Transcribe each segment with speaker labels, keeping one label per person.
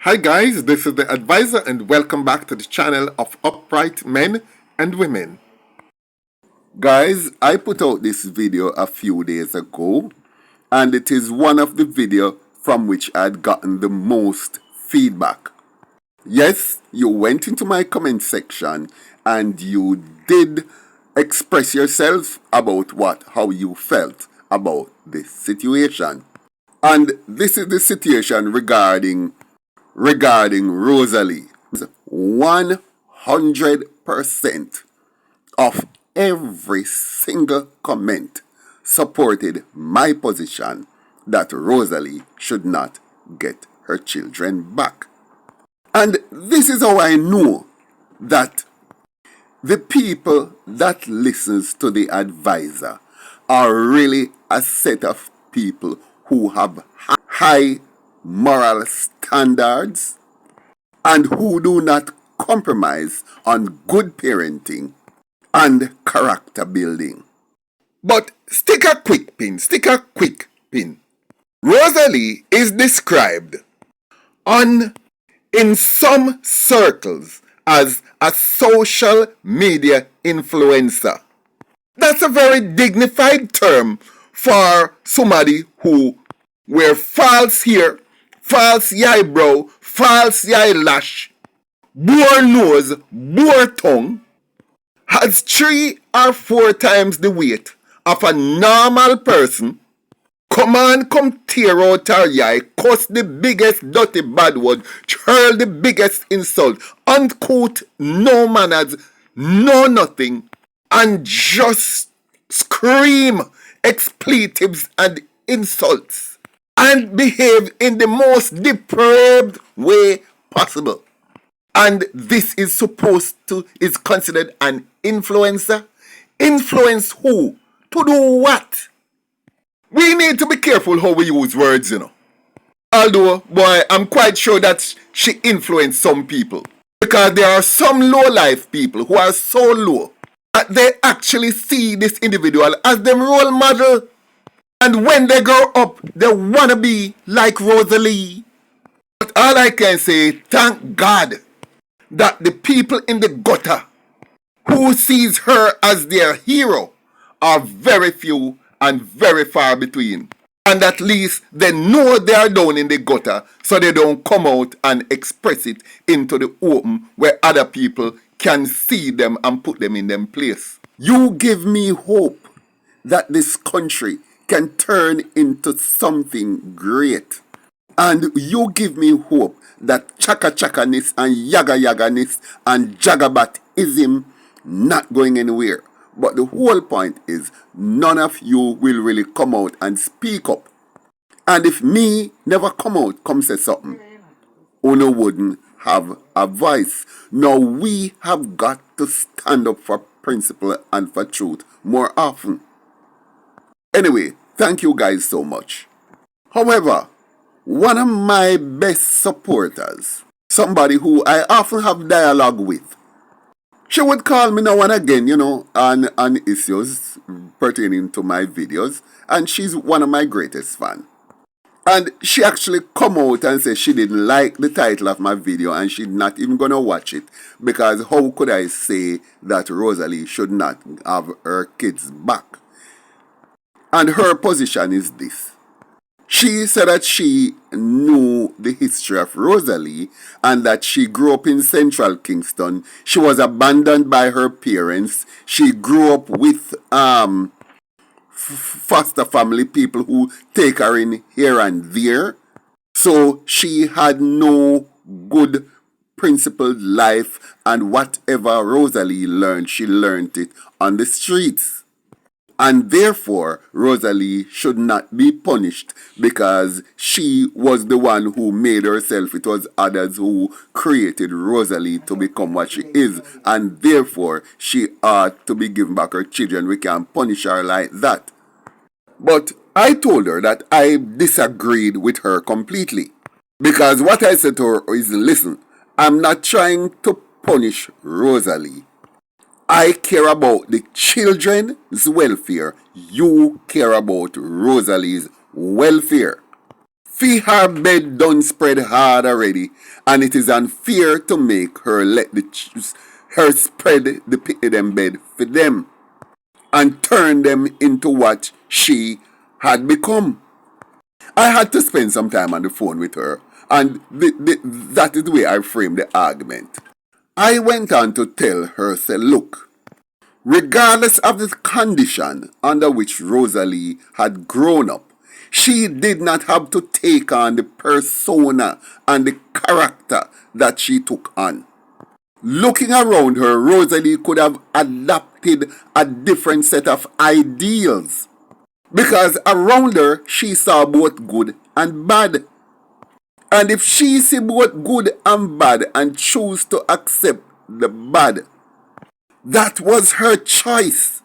Speaker 1: Hi guys, this is the advisor and welcome back to the channel of upright men and women. Guys, I put out this video a few days ago and it is one of the videos from which I had gotten the most feedback. Yes, you went into my comment section and you did express yourself about how you felt about this situation. And this is the situation regarding Rosalie. 100% of every single comment supported my position that Rosalie should not get her children back. And this is how I know that the people that listens to the advisor are really a set of people who have high moral standards and who do not compromise on good parenting and character building. But stick a quick pin. Rosalie is described in some circles as a social media influencer. That's a very dignified term for somebody who wear false hair, false eyebrow, false eyelash, bore nose, bore tongue, has 3 or 4 times the weight of a normal person, come tear out her eye, cuss the biggest dirty bad word, hurl the biggest insult, uncouth, no manners, no nothing, and just scream expletives and insults and behave in the most depraved way possible. And this is considered an influencer. Influence who? To do what? We need to be careful how we use words, Although, boy, I'm quite sure that she influenced some people. Because there are some low-life people who are so low that they actually see this individual as their role model. And when they grow up, they want to be like Rosalie. But all I can say, thank God that the people in the gutter who sees her as their hero are very few and very far between. And at least they know they are down in the gutter, so they don't come out and express it into the open where other people can see them and put them in their place. You give me hope that this country can turn into something great. And you give me hope that chaka-chaka-ness and yaga-yaga-ness and jagabatism not going anywhere. But the whole point is none of you will really come out and speak up. And if me never come say something, Uno wouldn't have a voice. Now we have got to stand up for principle and for truth more often. Anyway, thank you guys so much. However, one of my best supporters, somebody who I often have dialogue with, she would call me now and again, on issues pertaining to my videos, and she's one of my greatest fans. And she actually come out and say she didn't like the title of my video and she's not even gonna watch it because how could I say that Rosalie should not have her kids back? And her position is this. She said that she knew the history of Rosalie and that she grew up in Central Kingston. She was abandoned by her parents. She grew up with foster family people who take her in here and there. So she had no good principled life, and whatever Rosalie learned, she learned it on the streets. And therefore, Rosalie should not be punished because she was the one who made herself. It was others who created Rosalie to become what she is. And therefore, she ought to be given back her children. We can't punish her like that. But I told her that I disagreed with her completely. Because what I said to her is, listen, I'm not trying to punish Rosalie. I care about the children's welfare. You care about Rosalie's welfare. Fee her bed done spread hard already, and it is unfair to make her let her spread the pity them bed for them and turn them into what she had become. I had to spend some time on the phone with her, and that is the way I framed the argument. I went on to tell her, say, look, regardless of the condition under which Rosalie had grown up, she did not have to take on the persona and the character that she took on. Looking around her, Rosalie could have adopted a different set of ideals because around her she saw both good and bad. And if she see both good and bad and choose to accept the bad, that was her choice.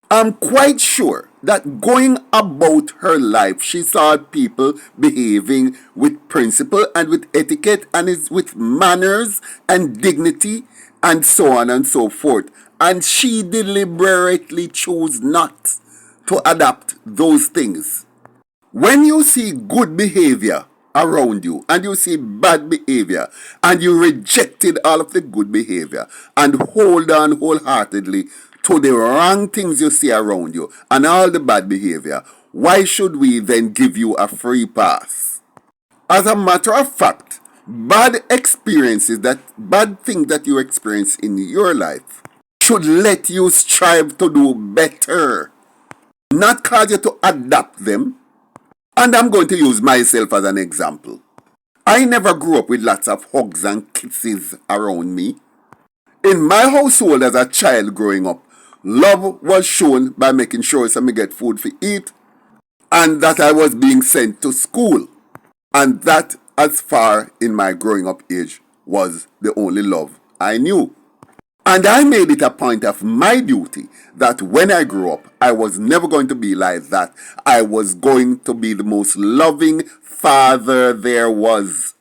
Speaker 1: I'm quite sure that going about her life, she saw people behaving with principle and with etiquette and with manners and dignity and so on and so forth. And she deliberately chose not to adopt those things. When you see good behavior around you and you see bad behavior and you rejected all of the good behavior and hold on wholeheartedly to the wrong things you see around you and all the bad behavior, why should we then give you a free pass? As a matter of fact, bad experiences, that bad things that you experience in your life should let you strive to do better, not cause you to adapt them. And I'm going to use myself as an example. I never grew up with lots of hugs and kisses around me. In my household as a child growing up, love was shown by making sure I get food to eat and that I was being sent to school. And that, as far in my growing up age, was the only love I knew. And I made it a point of my duty that when I grew up, I was never going to be like that. I was going to be the most loving father there was.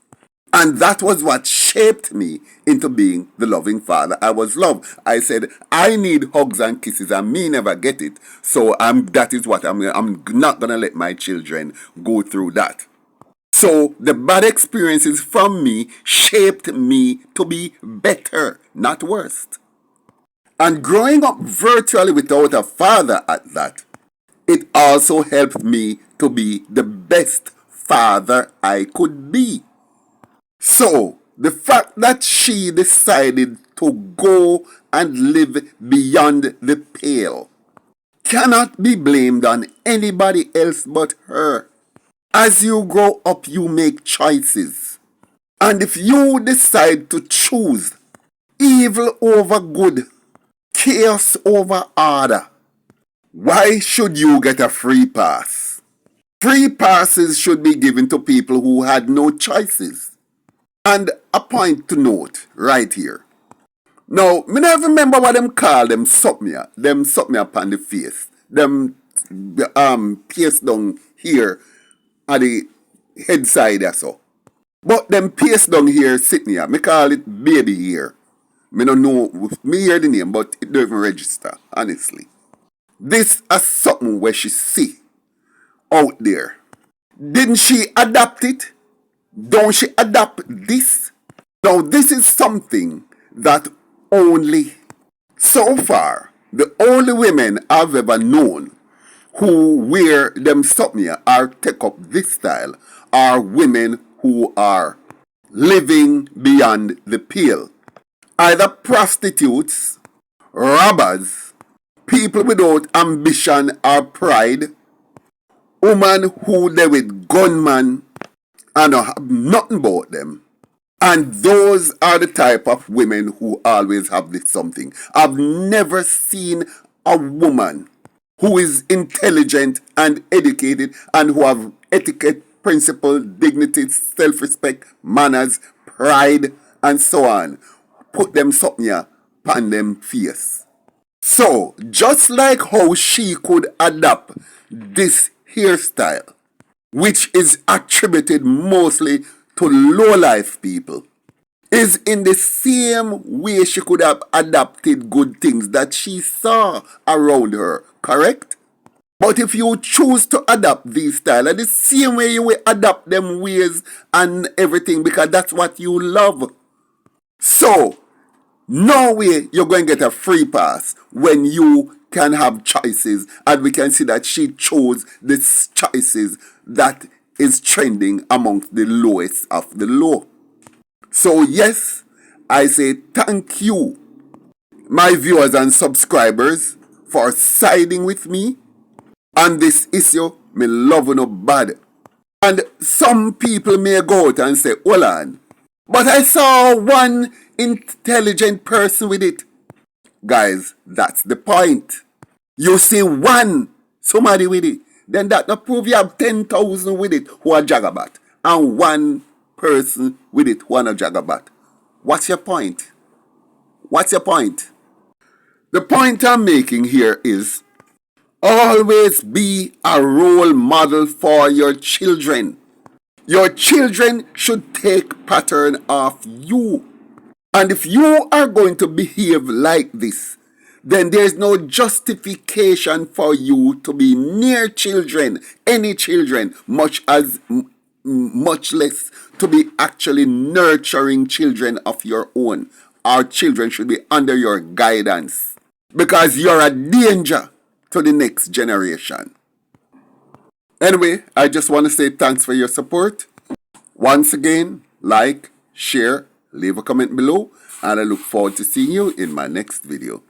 Speaker 1: And that was what shaped me into being the loving father I was loved. I said, I need hugs and kisses and me never get it. So that is what I'm not going to let my children go through that. So the bad experiences from me shaped me to be better, not worse. And growing up virtually without a father at that, it also helped me to be the best father I could be. So the fact that she decided to go and live beyond the pale cannot be blamed on anybody else but her. As you grow up, you make choices. And if you decide to choose evil over good, chaos over order, why should you get a free pass? Free passes should be given to people who had no choices. And a point to note right here. Now, me never remember what them call them something upon the face. Them pierce down here at the head side or so. But them pierce down here sitting here. Me call it baby hair. Me don't know, me hear the name, but it don't even register, honestly. This is something where she see out there. Didn't she adapt it? Don't she adapt this? Now, this is something that only, so far, the only women I've ever known who wear them something or take up this style are women who are living beyond the pale. Either prostitutes, robbers, people without ambition or pride, women who they with gunmen and don't have nothing about them. And those are the type of women who always have this something. I've never seen a woman who is intelligent and educated and who have etiquette, principle, dignity, self-respect, manners, pride, and so on. Put them something here upon them face. So, just like how she could adapt this hairstyle, which is attributed mostly to low-life people, is in the same way she could have adapted good things that she saw around her, correct? But if you choose to adopt these style, and the same way you will adopt them ways and everything, because that's what you love. So, no way you're going to get a free pass when you can have choices. And we can see that she chose the choices that is trending amongst the lowest of the low. So yes, I say thank you, my viewers and subscribers, for siding with me on this issue. Me love no bad. And some people may go out and say, hold on, but I saw one intelligent person with it. Guys, that's the point. You see somebody with it, then that not prove you have 10,000 with it who are jagabat, and one person with it who are not jagabat. What's your point? What's your point? The point I'm making here is always be a role model for your children. Your children should take pattern off you. And if you are going to behave like this, then there's no justification for you to be near children, any children, much less to be actually nurturing children of your own. Our children should be under your guidance, because you're a danger to the next generation. Anyway, I just want to say thanks for your support. Once again, like, share, leave a comment below, and I look forward to seeing you in my next video.